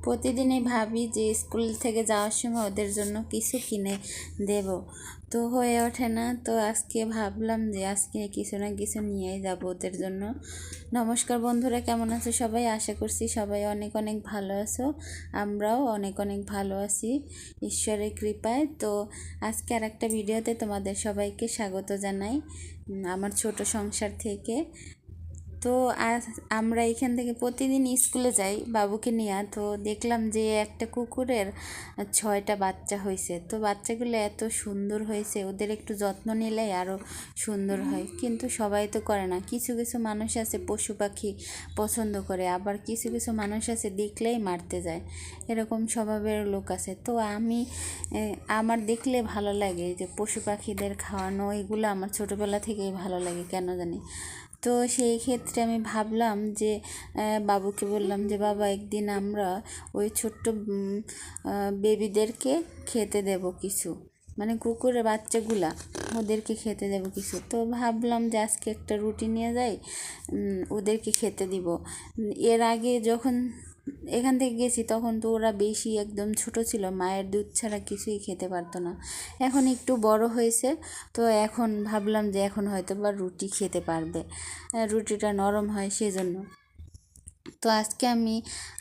প্রতিদিনই ভাবি যে স্কুল থেকে যাওয়ার সময় ওদের জন্য কিছু কিনে দেব, তো হয়ে ওঠে না। তো আজকে ভাবলাম যে আজকে কিছু না কিছু নিয়েই যাব ওদের জন্য। নমস্কার বন্ধুরা, কেমন আছো সবাই? আশা করছি সবাই অনেক অনেক ভালো আছো। আমরাও অনেক অনেক ভালো আছি ঈশ্বরের কৃপায়। তো আজকে আর একটা ভিডিওতে তোমাদের সবাইকে স্বাগত জানাই আমার ছোট সংসার থেকে। তো আজ আমরা এখান থেকে প্রতিদিন স্কুলে যাই বাবুকে নিয়ে। তো দেখলাম যে একটা কুকুরের 6টা বাচ্চা হয়েছে। তো বাচ্চাগুলো এত সুন্দর হয়েছে, ওদের একটু যত্ন নিলেই আরও সুন্দর হয়। কিন্তু সবাই তো করে না, কিছু কিছু মানুষ আছে পশু পাখি পছন্দ করে, আবার কিছু কিছু মানুষ আছে দেখলেই মারতে যায়, এরকম স্বভাবের লোক আছে। তো আমার দেখলে ভালো লাগে যে পশু পাখিদের খাওয়ানো, এগুলো আমার ছোটোবেলা থেকেই ভালো লাগে কেন জানি। তো সেই ক্ষেত্রে আমি ভাবলাম যে বাবুকে বললাম যে বাবা, একদিন আমরা ওই ছোট্ট বেবিদেরকে খেতে দেব কিছু, মানে কুকুরের বাচ্চাগুলা ওদেরকে খেতে দেব কিছু। তো ভাবলাম যে আজকে একটা রুটি নিয়ে যাই, ওদেরকে খেতে দিব। এর আগে যখন এখান থেকে গেছি তখন তো ওরা বেশি একদম ছোট ছিল, মায়ের দুধ ছাড়া কিছুই খেতে পারতো না। এখন একটু বড় হয়েছে, তো এখন ভাবলাম যে এখন হয়তো বা রুটি খেতে পারবে, রুটিটা নরম হয় সেজন্য। তো আজকে আমি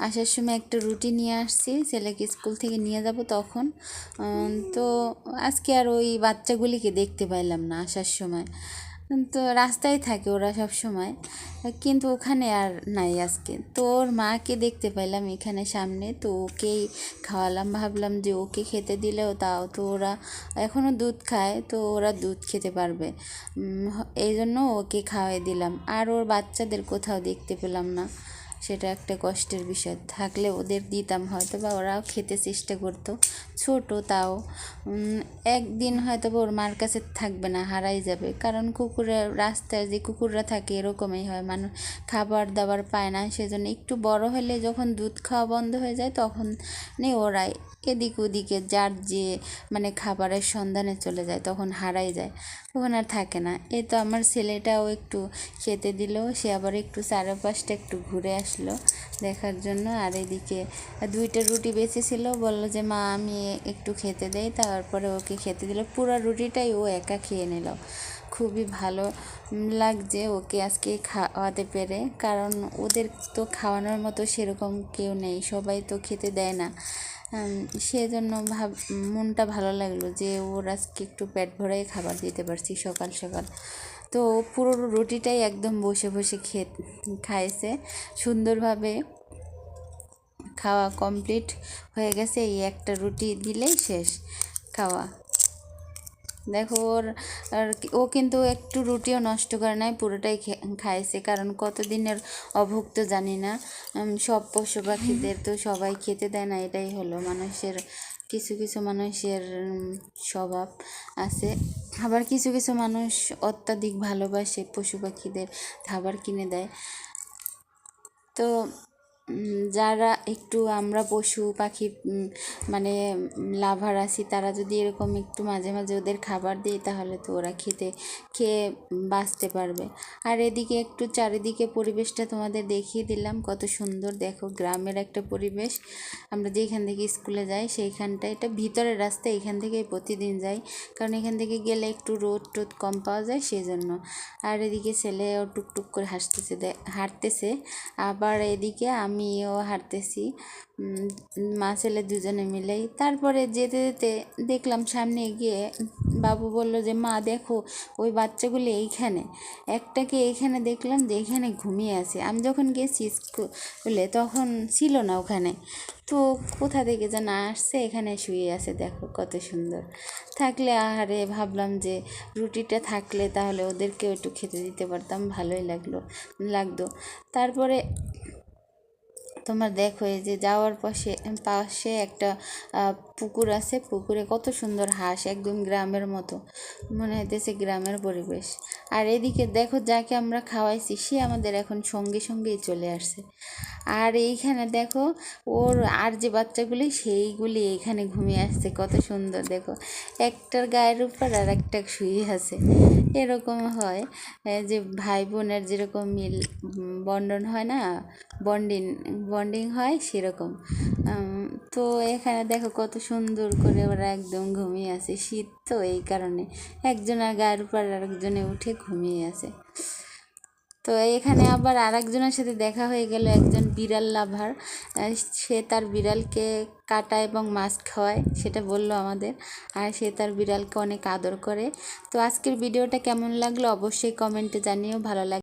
আসার সময় একটা রুটি নিয়ে আসছি, ছেলেকে স্কুল থেকে নিয়ে যাব তখন। তো আজকে আর ওই বাচ্চাগুলিকে দেখতে পাইলাম না আসার সময়। তো রাস্তায় থাকে ওরা সব সময়, কিন্তু ওখানে আর নাই আজকে। তো ওর মাকে দেখতে পাইলাম এখানে সামনে, তো ওকেই খাওয়ালাম। ভাবলাম যে ওকে খেতে দিলেও তাও তো ওরা এখনও দুধ খায়, তো ওরা দুধ খেতে পারবে, এই জন্য ওকে খাওয়াই দিলাম। আর ওর বাচ্চাদের কোথাও দেখতে পেলাম না, সেটা একটা কষ্টের বিষয়। থাকলে ওদের দিতাম হয়তো, বা ওরাও খেতে চেষ্টা করতো, ছোট তাও। একদিন হয়তো ওর মার কাছে থাকবে না, হারাই যাবে। কারণ কুকুরের রাস্তায় যে কুকুররা থাকে এরকমই হয়, মানুষ খাবার দাবার পায় না, সেজন্য একটু বড় হলে যখন দুধ খাওয়া বন্ধ হয়ে যায় তখন ওরাই এদিক ওদিকে যার যে মানে খাবারের সন্ধানে চলে যায়, তখন হারাই যায়, তখন আর থাকে না। এই তো আমার ছেলেটাও একটু খেতে দিল, সে আবার একটু চারপাশটা একটু ঘুরে আসলো দেখার জন্য। আর এদিকে 2টা রুটি বেঁচেছিল, বললো যে মা আমি একটু খেতে দেই, তারপরে ওকে খেতে দিল। পুরো রুটিটাই ও একা খেয়ে নিল। খুবই ভালো লাগছে ওকে আজকে খাওয়াতে পেরে, কারণ ওদের তো খাওয়ানোর মতো সেরকম কেউ নেই, সবাই তো খেতে দেয় না। সেজন্য মনটা ভালো লাগলো যে ওর আজকে একটু পেট ভরাই খাবার দিতে পারছি সকাল সকাল। তো পুরো রুটিটাই একদম বসে বসে খাইছে সুন্দরভাবে। খাওয়া কমপ্লিট হয়ে গেছে, এই একটা রুটি দিলেই শেষ খাওয়া। দেখো ও কিন্তু একটু রুটিও নষ্ট করে নাই, পুরোটাই খাইছে। কারণ কতদিনের অভুক্ত জানি না, সব পশু পাখিদের তো সবাই খেতে দেয় না, এটাই হলো মানুষের, কিছু কিছু মানুষের স্বভাব আছে। আবার কিছু কিছু মানুষ অত্যাধিক ভালোবাসে পশু পাখিদের, খাবার কিনে দেয়। তো যারা একটু আমরা পশু পাখি মানে লাভার আছি, তারা যদি এরকম একটু মাঝে মাঝে ওদের খাবার দিই, তাহলে তো ওরা খেয়ে বাঁচতে পারবে। আর এদিকে একটু চারিদিকে পরিবেশটা তোমাদের দেখিয়ে দিলাম, কত সুন্দর। দেখো গ্রামের একটা পরিবেশ। আমরা যেখান থেকে স্কুলে যাই সেইখানটা, এটা ভিতরের রাস্তা, এখান থেকেই প্রতিদিন যাই, কারণ এখান থেকে গেলে একটু রোদ টোদ কম পাওয়া যায় সেই জন্য। আর এদিকে ছেলেও টুকটুক করে হাঁটতেছে, আবার এদিকে আমিও হাঁটতেছি, মা ছেলে দুজনে মিলেই। তারপরে যেতে যেতে দেখলাম সামনে গিয়ে বাবু বলল যে মা দেখো ওই বাচ্চাগুলি এইখানে, একটাকে এইখানে দেখলাম যে এইখানে ঘুমিয়ে আছে। আমি যখন গেছি স্কুলে তখন ছিল না ওখানে, তো কোথা থেকে যেন আসছে, এখানে শুয়ে আছে। দেখো কত সুন্দর। থাকলে আহারে ভাবলাম যে রুটিটা থাকলে তাহলে ওদেরকেও একটু খেতে দিতে পারতাম, ভালোই লাগতো। তারপরে তোমার দেখো এই যে যাওয়ার পাশে একটা পুকুর আছে, পুকুরে কত সুন্দর হাঁস, একদম গ্রামের মতো মনে হইতেছে, গ্রামের পরিবেশ। আর এদিকে দেখো যাকে আমরা খাওয়াইছি সে আমাদের এখন সঙ্গেই চলে আসছে। আর এইখানে দেখো ওর আর যে বাচ্চাগুলি সেইগুলি এইখানে ঘুমিয়ে আসছে, কত সুন্দর দেখো, একটার গায়ের উপর আর একটা শুয়ে আছে। এরকম হয় যে ভাই বোনের যেরকম মিল বন্ডন হয় না, বন্ডিং হয় সেরকম। তো এখানে দেখো কত সুন্দর করে ওরা একদম ঘুমিয়ে আছে, শীত তো এই কারণে একজনের গায়ের উপর আরেকজনে উঠে ঘুমিয়ে আছে। তো এখানে আবার আরেকজনের সাথে দেখা হয়ে গেল, একজন বিড়াল লাভার। সে তার বিড়ালকে কাটা এবং মাছ খাওয়ায়, সেটা বললো আমাদের। আর সে তার বিড়ালকে অনেক আদর করে। তো আজকের ভিডিওটা কেমন লাগলো অবশ্যই কমেন্টে জানিও, ভালো লাগে